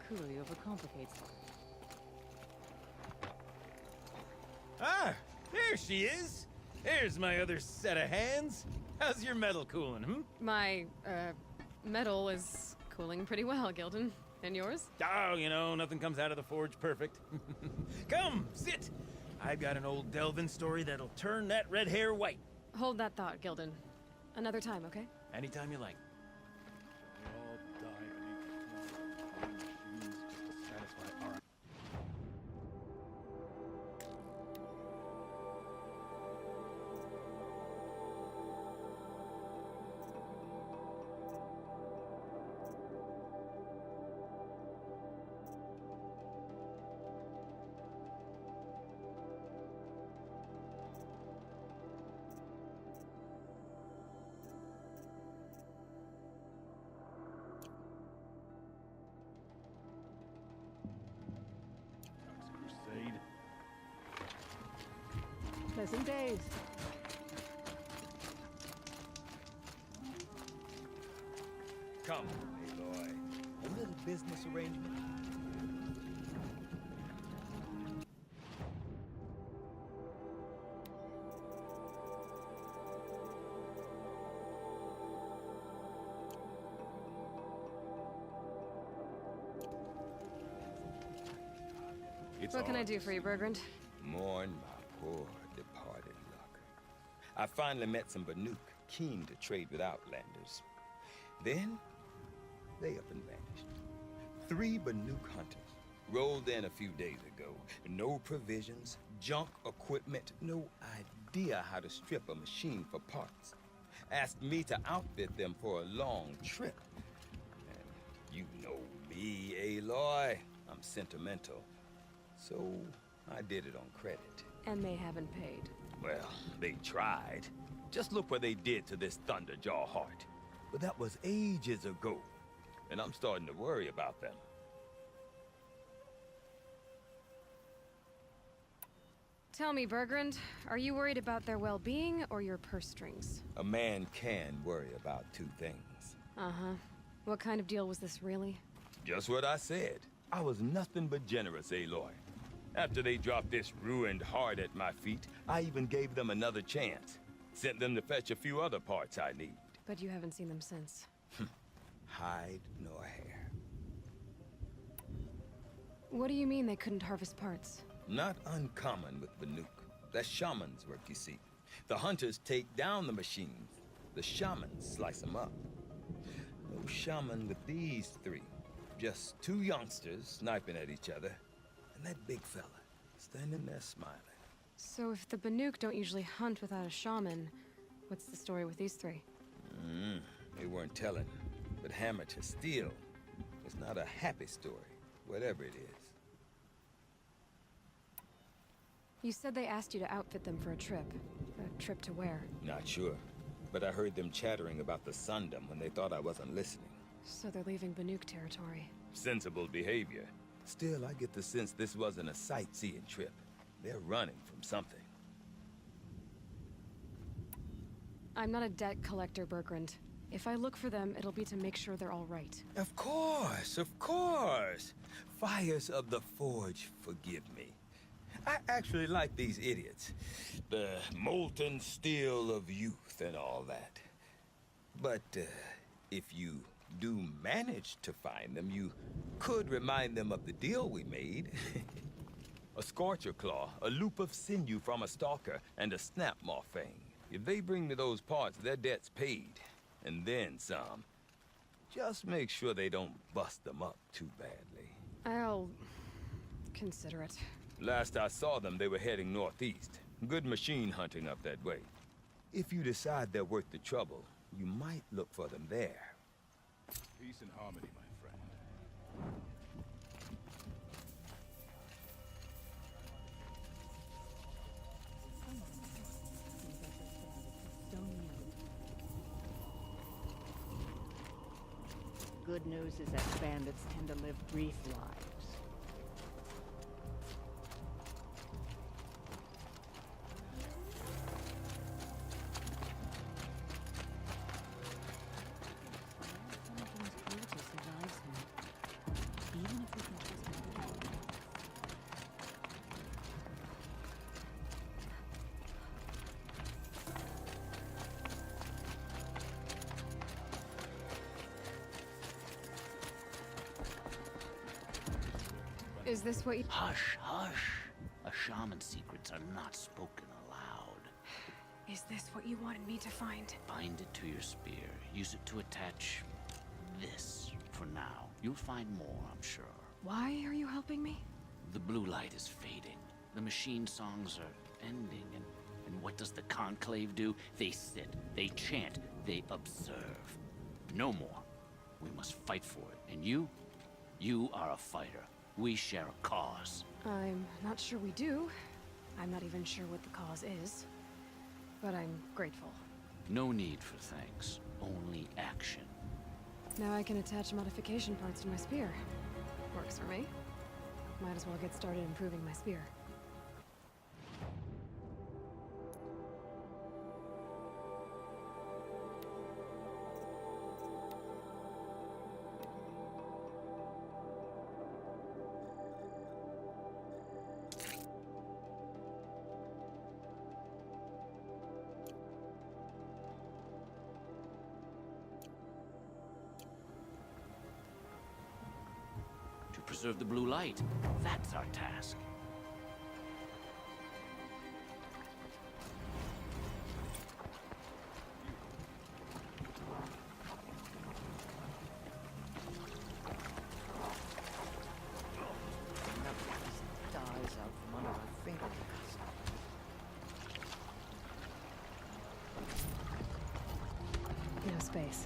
clearly overcomplicates it. Ah, there she is. There's my other set of hands. How's your metal cooling, My, metal is cooling pretty well, Gildan. And yours? Oh, you know, nothing comes out of the forge perfect. Come, sit. I've got an old Delvin story that'll turn that red hair white. Hold that thought, Gildan. Another time, okay? Anytime you like. Pleasant days. Come, Aloy. A little business arrangement. What can I do for you, Burgrend? Mourn my poor departed luck. I finally met some Banuk keen to trade with Outlanders. Then, they up and vanished. 3 Banuk hunters rolled in a few days ago. No provisions, junk equipment, no idea how to strip a machine for parts. Asked me to outfit them for a long trip. And you know me, Aloy. I'm sentimental. So, I did it on credit. And they haven't paid. Well, they tried. Just look what they did to this Thunderjaw heart. But that was ages ago, and I'm starting to worry about them. Tell me, Burgrend, are you worried about their well-being or your purse strings? A man can worry about 2 things. Uh-huh. What kind of deal was this, really? Just what I said. I was nothing but generous, Aloy. After they dropped this ruined heart at my feet, I even gave them another chance. Sent them to fetch a few other parts I need. But you haven't seen them since. Hide nor hair. What do you mean they couldn't harvest parts? Not uncommon with Banuk. That's shaman's work, you see. The hunters take down the machines. The shamans slice them up. No shaman with these 3. Just 2 youngsters sniping at each other. And that big fella, standing there smiling. So if the Banuk don't usually hunt without a shaman, what's the story with these 3? They weren't telling. But hammer to steel. It's not a happy story, whatever it is. You said they asked you to outfit them for a trip. A trip to where? Not sure. But I heard them chattering about the Sundom when they thought I wasn't listening. So they're leaving Banuk territory. Sensible behavior. Still, I get the sense this wasn't a sightseeing trip. They're running from something. I'm not a debt collector, Burgrend. If I look for them, it'll be to make sure they're all right. Of course, of course. Fires of the Forge, forgive me. I actually like these idiots. The molten steel of youth and all that. But, if you do manage to find them, you could remind them of the deal we made. A scorcher claw, a loop of sinew from a stalker, and a snapmaw fang. If they bring me those parts, their debt's paid. And then some. Just make sure they don't bust them up too badly. I'll consider it. Last I saw them, they were heading northeast. Good machine hunting up that way. If you decide they're worth the trouble, you might look for them there. Peace and harmony, my friend. Good news is that bandits tend to live brief lives. Sometimes cruelty survives him, even if we Is this what you... Hush, hush. A shaman's secrets are not spoken aloud. Is this what you wanted me to find? Bind it to your spear. Use it to attach this for now. You'll find more, I'm sure. Why are you helping me? The blue light is fading. The machine songs are ending, and what does the Conclave do? They sit, they chant, they observe. No more. We must fight for it. And you are a fighter. We share a cause. I'm not sure we do. I'm not even sure what the cause is. But I'm grateful. No need for thanks, only action. Now I can attach modification parts to my spear. Works for me. Might as well get started improving my spear. To preserve the blue light, that's our task. Dies out from under our fingertips. No space.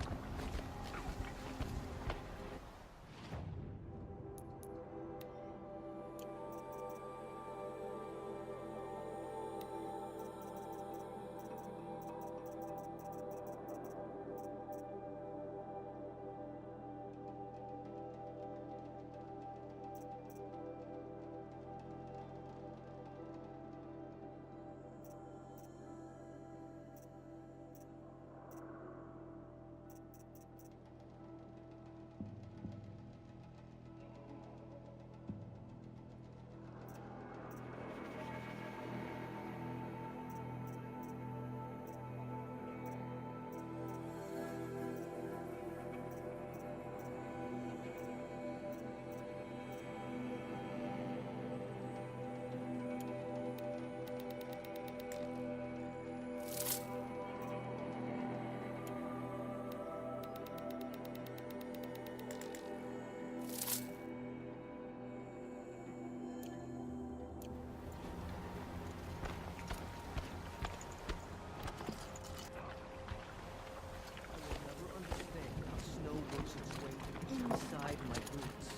Inside my boots.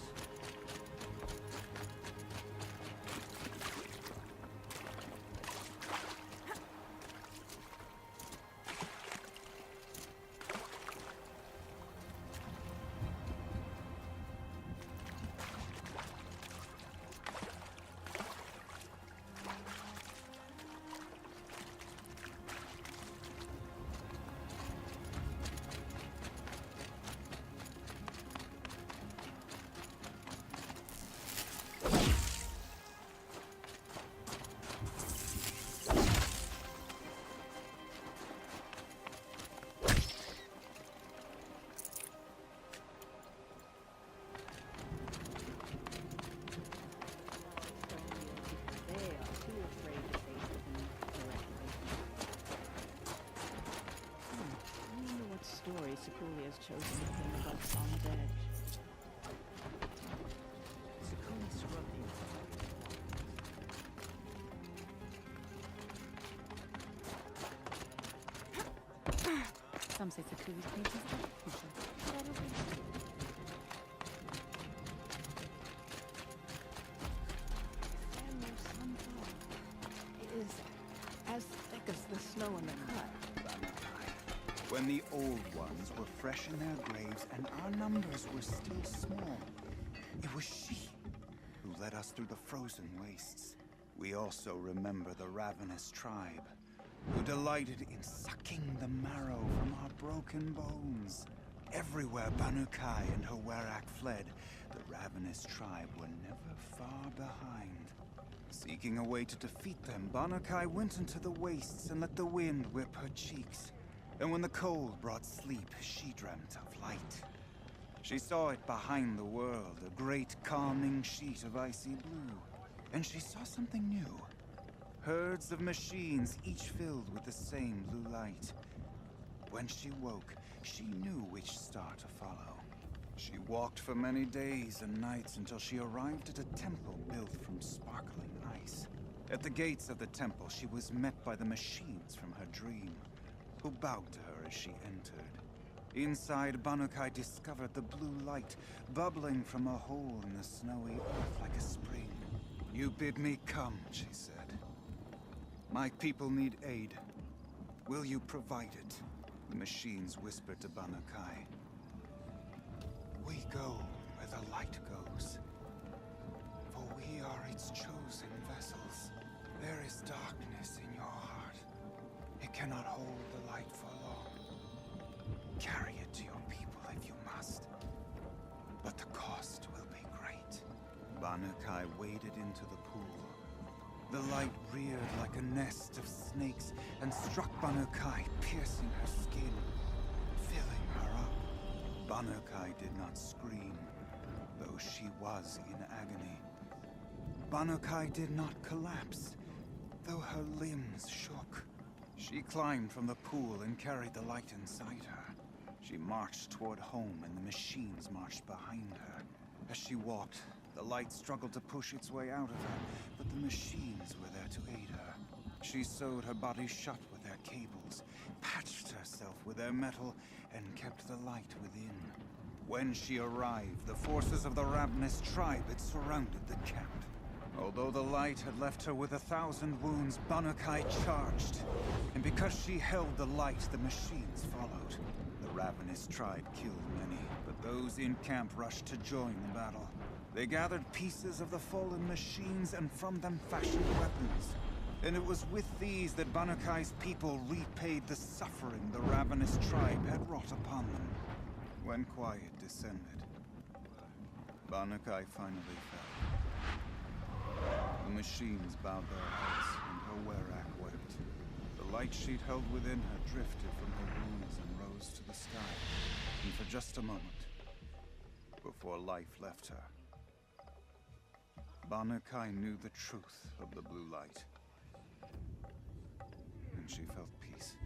Story Sakuli has chosen to bring about on the edge. Sakuli scrubbed the Some say Sakuli's paint is It is as thick as the snow in the cut. When the old ones were fresh in their graves and our numbers were still small, it was she who led us through the frozen wastes. We also remember the ravenous tribe, who delighted in sucking the marrow from our broken bones. Everywhere Banukai and her Werak fled, the ravenous tribe were never far behind. Seeking a way to defeat them, Banukai went into the wastes and let the wind whip her cheeks. And when the cold brought sleep, she dreamt of light. She saw it behind the world, a great calming sheet of icy blue. And she saw something new. Herds of machines, each filled with the same blue light. When she woke, she knew which star to follow. She walked for many days and nights until she arrived at a temple built from sparkling ice. At the gates of the temple, she was met by the machines from her dream, who bowed to her as she entered. Inside, Banuk discovered the blue light bubbling from a hole in the snowy earth like a spring. "You bid me come," she said. "My people need aid. Will you provide it?" The machines whispered to Banuk. "We go where the light goes, for we are its chosen vessels. There is darkness in your heart. It cannot hold the light for long. Carry it to your people if you must, but the cost will be great." Banuk waded into the pool. The light reared like a nest of snakes and struck Banuk, piercing her skin, filling her up. Banuk did not scream, though she was in agony. Banuk did not collapse, though her limbs shook. She climbed from the pool and carried the light inside her. She marched toward home, and the machines marched behind her. As she walked, the light struggled to push its way out of her, but the machines were there to aid her. She sewed her body shut with their cables, patched herself with their metal, and kept the light within. When she arrived, the forces of the ravenous tribe had surrounded the camp. Although the light had left her with 1,000 wounds, Banuk charged. And because she held the light, the machines followed. The ravenous tribe killed many, but those in camp rushed to join the battle. They gathered pieces of the fallen machines and from them fashioned weapons. And it was with these that Banuk's people repaid the suffering the ravenous tribe had wrought upon them. When quiet descended, Banuk finally fell. The machines bowed their heads, and her werak wept. The light sheet held within her drifted from her wounds and rose to the sky, and for just a moment, before life left her, Banuk knew the truth of the blue light, and she felt peace.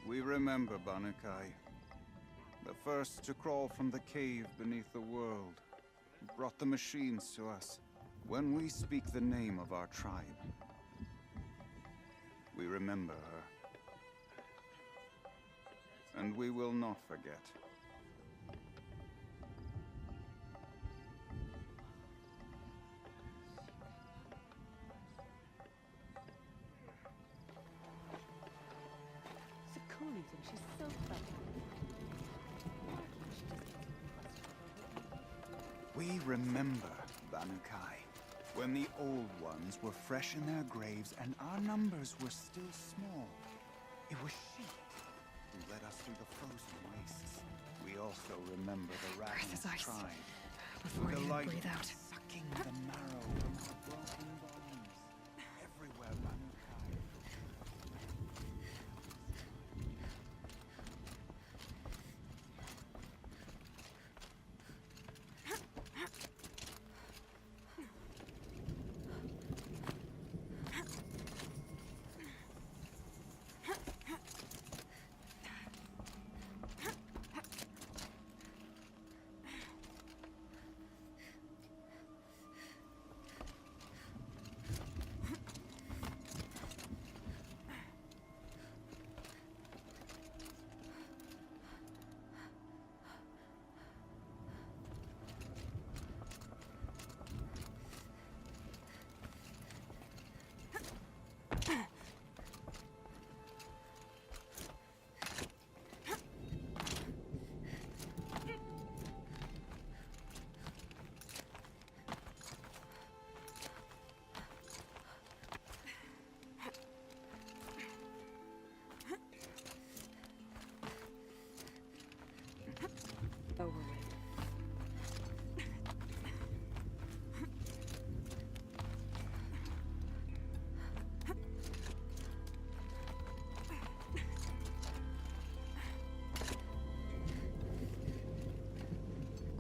We remember Banuk, the first to crawl from the cave beneath the world, who brought the machines to us. When we speak the name of our tribe, we remember her. And we will not forget. Securities, she's so clever. We remember Banuk, when the old ones were fresh in their graves and our numbers were still small. It was she who led us through the frozen wastes. We also remember the ravenous tribe. Before The you light breathe out. sucking the marrow from our broken bones. Everywhere Banuk.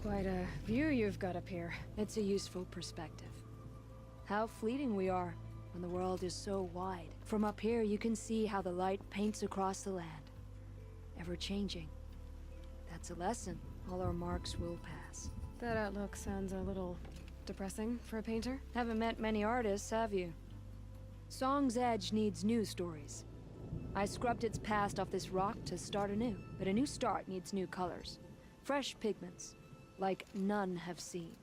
Quite a view you've got up here. It's a useful perspective. How fleeting we are when the world is so wide. From up here, you can see how the light paints across the land. Ever changing. That's a lesson. All our marks will pass. That outlook sounds a little depressing for a painter. Haven't met many artists, have you? Song's Edge needs new stories. I scrubbed its past off this rock to start anew. But a new start needs new colors. Fresh pigments, like none have seen.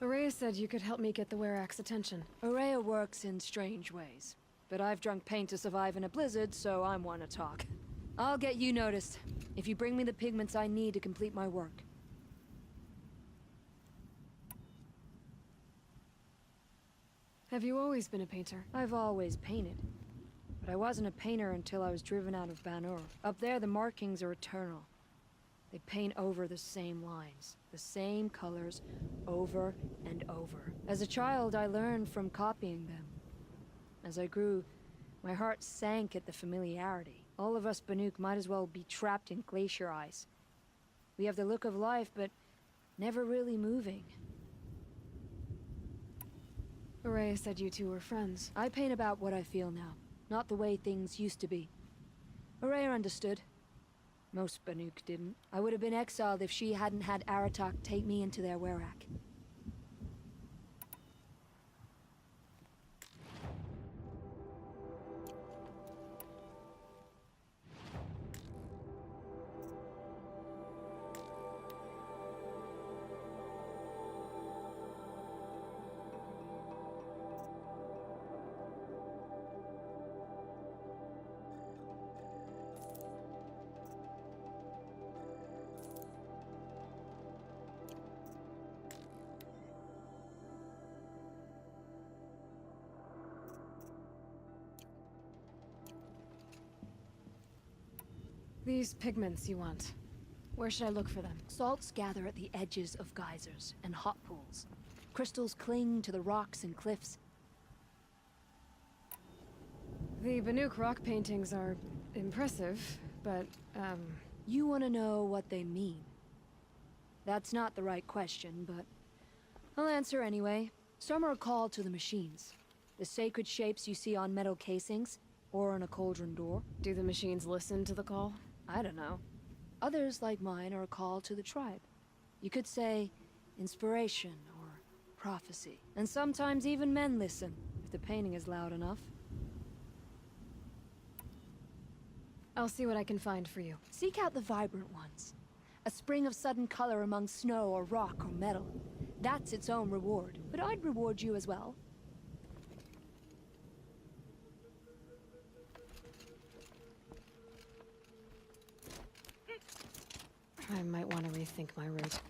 Araya said you could help me get the Werax attention. Araya works in strange ways. But I've drunk paint to survive in a blizzard, so I'm one to talk. I'll get you noticed, if you bring me the pigments I need to complete my work. Have you always been a painter? I've always painted. But I wasn't a painter until I was driven out of Banuk. Up there, the markings are eternal. They paint over the same lines, the same colors, over and over. As a child, I learned from copying them. As I grew, my heart sank at the familiarity. All of us Banuk might as well be trapped in glacier ice. We have the look of life, but never really moving. Araya said you two were friends. I paint about what I feel now, not the way things used to be. Araya understood. Most Banuk didn't. I would have been exiled if she hadn't had Aratak take me into their Werak. These pigments you want. Where should I look for them? Salts gather at the edges of geysers and hot pools. Crystals cling to the rocks and cliffs. The Banuk rock paintings are impressive, but, You want to know what they mean. That's not the right question, but I'll answer anyway. Some are called to the machines. The sacred shapes you see on metal casings, or on a cauldron door. do the machines listen to the call? I don't know. Others, like mine, are a call to the tribe. You could say inspiration or prophecy. And sometimes even men listen, if the painting is loud enough. I'll see what I can find for you. Seek out the vibrant ones. A spring of sudden color among snow or rock or metal. That's its own reward. But I'd reward you as well. I might want to rethink my route.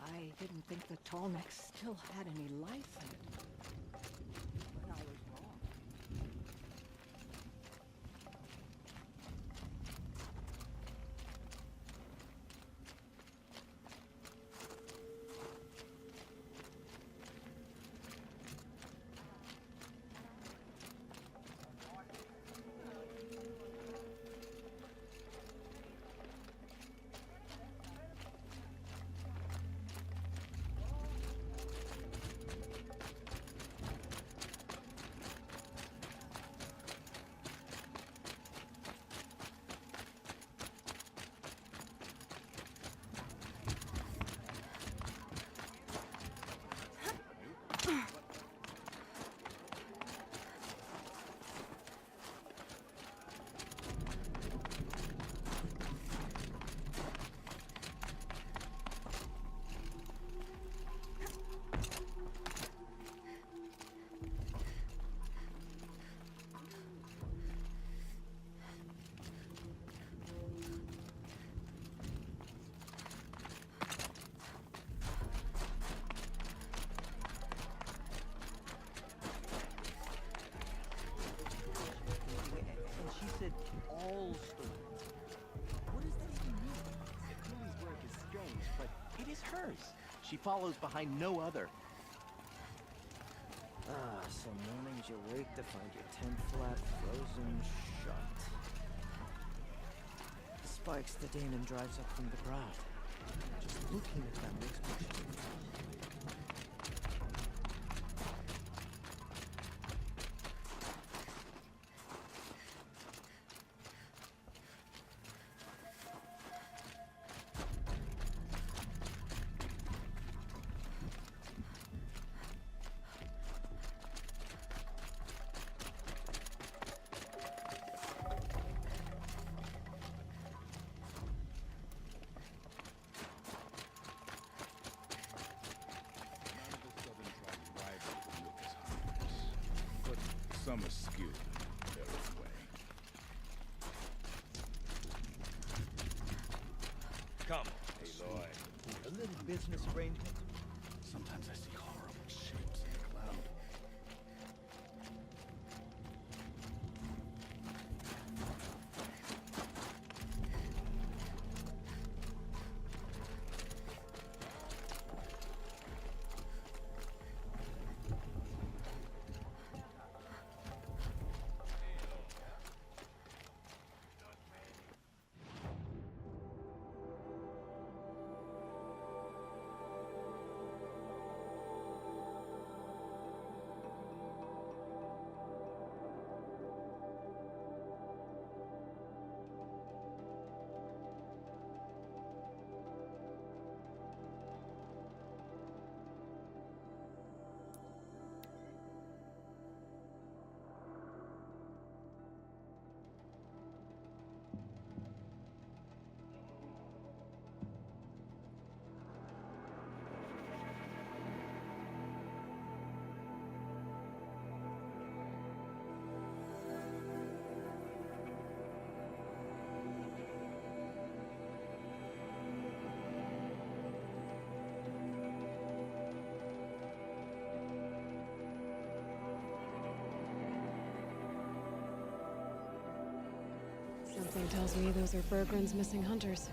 I didn't think the Tallneck still had any life in it. She follows behind no other. Some mornings you wake to find your tent flap frozen shut. Spikes the demon drives up from the ground. Just looking at them makes me shake. Some are skilled in their own way. Come, Aloy. A little business arrangement? Sometimes I see horrible shapes in the cloud. Something tells me those are Burgrend's missing hunters.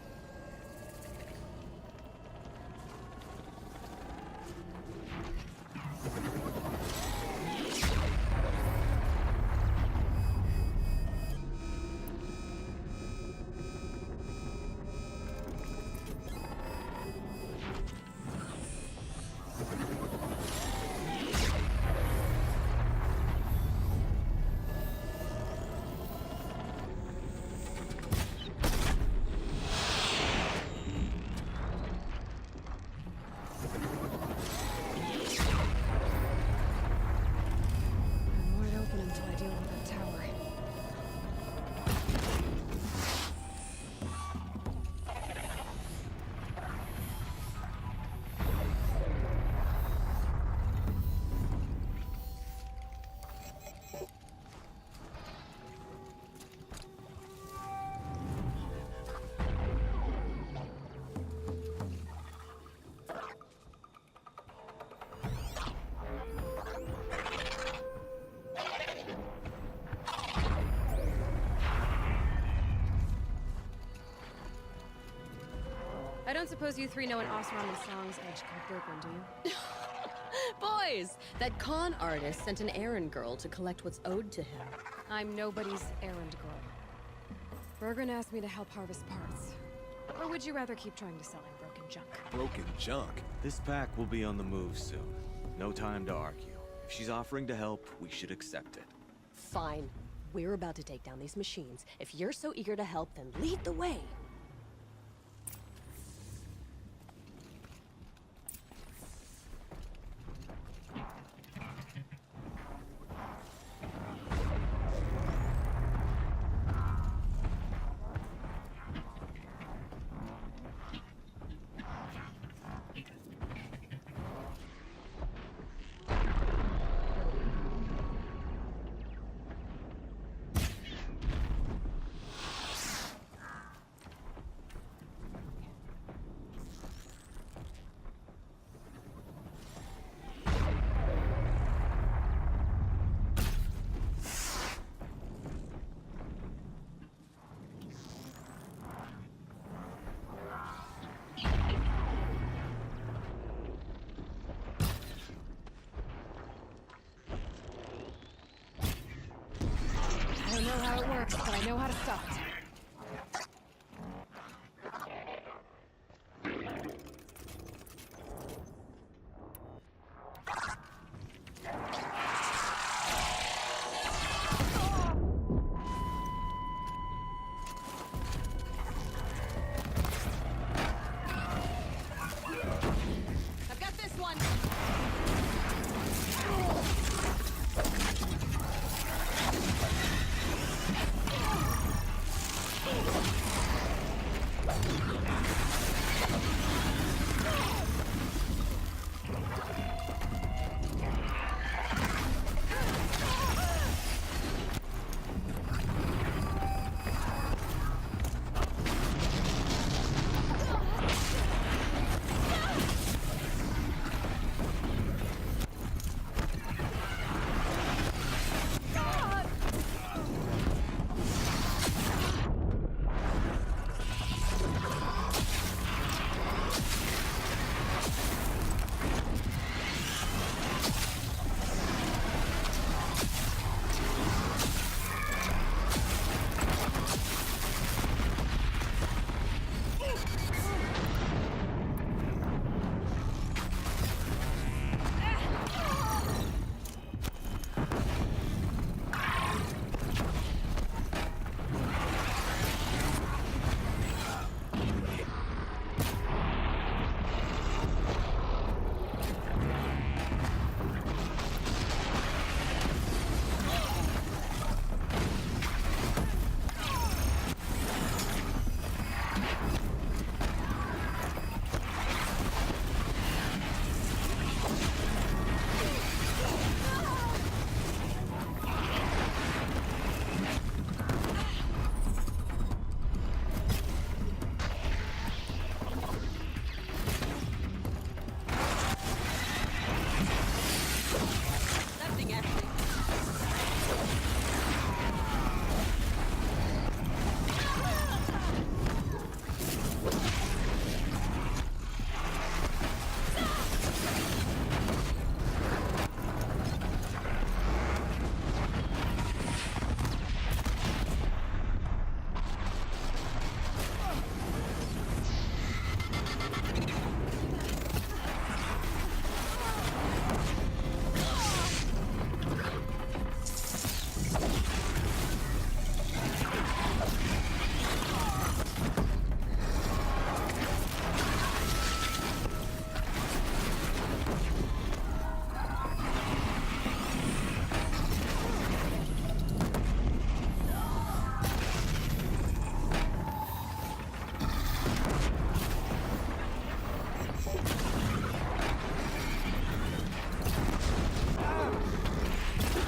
I don't suppose you three know an Oseram song's edge called Burgrend, do you? Boys, that con artist sent an errand girl to collect what's owed to him. I'm nobody's errand girl. Burgrend asked me to help harvest parts. Or would you rather keep trying to sell him broken junk? Broken junk? This pack will be on the move soon. No time to argue. If she's offering to help, we should accept it. Fine. We're about to take down these machines. If you're so eager to help, then lead the way. know how to stop it. I've got this one. Nothing actually.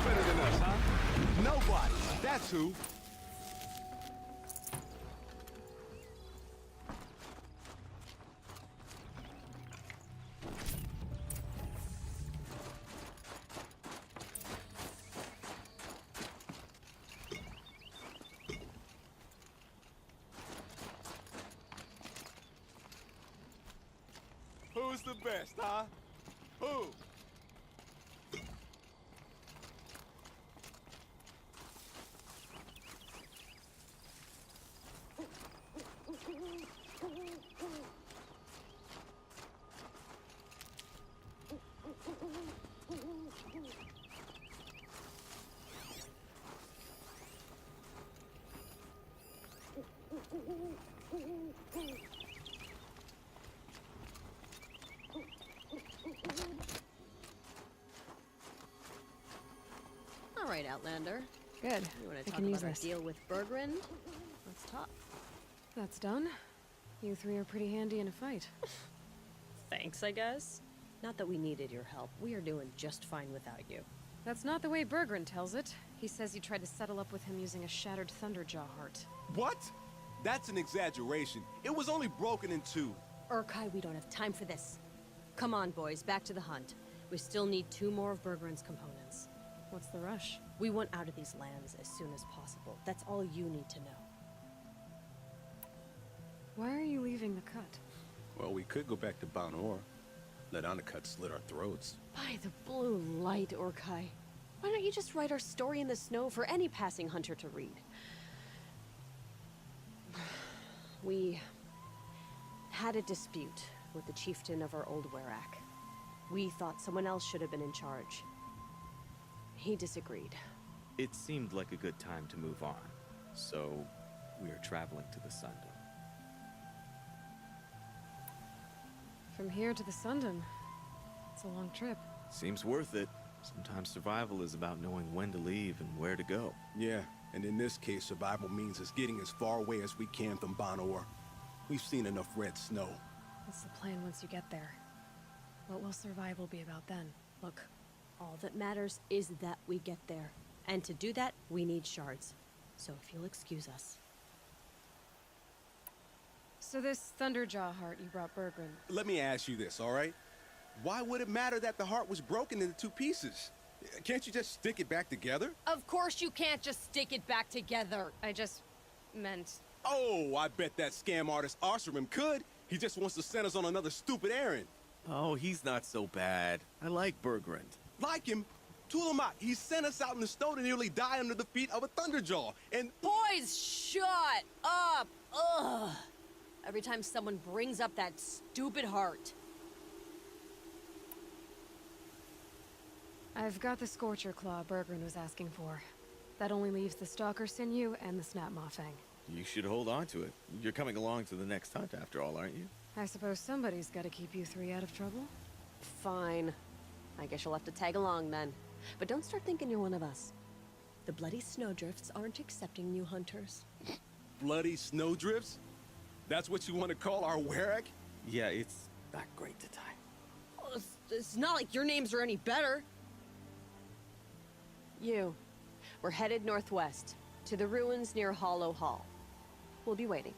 Better than us, huh? Nobody. That's who. Who's the best, huh? Who? All right, Outlander. Good. You want I to talk can use about our this. deal with Burgrend? Let's talk. That's done. You three are pretty handy in a fight. Thanks, I guess. Not that we needed your help. We are doing just fine without you. That's not the way Burgrend tells it. He says you tried to settle up with him using a shattered Thunderjaw heart. What? That's an exaggeration. It was only broken in two. Urkai, we don't have time for this. Come on, boys, back to the hunt. We still need 2 more of Burgrend's components. What's the rush? We want out of these lands as soon as possible. That's all you need to know. Why are you leaving the cut? Well, we could go back to Banuk. Let Undercut slit our throats. By the blue light, Urkai. Why don't you just write our story in the snow for any passing hunter to read? We had a dispute with the chieftain of our old Werak. We thought someone else should have been in charge. He disagreed. It seemed like a good time to move on, so we are traveling to the Sundom. From here to the Sundom. It's a long trip. Seems worth it. Sometimes survival is about knowing when to leave and where to go. Yeah, and in this case, survival means us getting as far away as we can from Banuk. We've seen enough red snow. What's the plan once you get there? What will survival be about then? Look, all that matters is that we get there. And to do that, we need shards. So if you'll excuse us. So this Thunderjaw heart you brought Burgrend. Let me ask you this, all right? Why would it matter that the heart was broken into 2 pieces? Can't you just stick it back together? Of course you can't just stick it back together. I just meant... Oh, I bet that scam artist Arsarim could. He just wants to send us on another stupid errand. Oh, he's not so bad. I like Burgrend. Like him? Tulamat, he sent us out in the snow to nearly die under the feet of a Thunderjaw, and... Boys, shut up! Ugh! Every time someone brings up that stupid heart. I've got the Scorcher Claw Burgrend was asking for. That only leaves the Stalker Sinew and the Snapmaw Fang. You should hold on to it. You're coming along to the next hunt after all, aren't you? I suppose somebody's gotta keep you 3 out of trouble. Fine. I guess you'll have to tag along then. But don't start thinking you're one of us. The bloody Snowdrifts aren't accepting new hunters. Bloody Snowdrifts? That's what you want to call our Werak? Yeah, it's not great to tie. Well, it's not like your names are any better. We're headed northwest, to the ruins near Hollow Hall. We'll be waiting.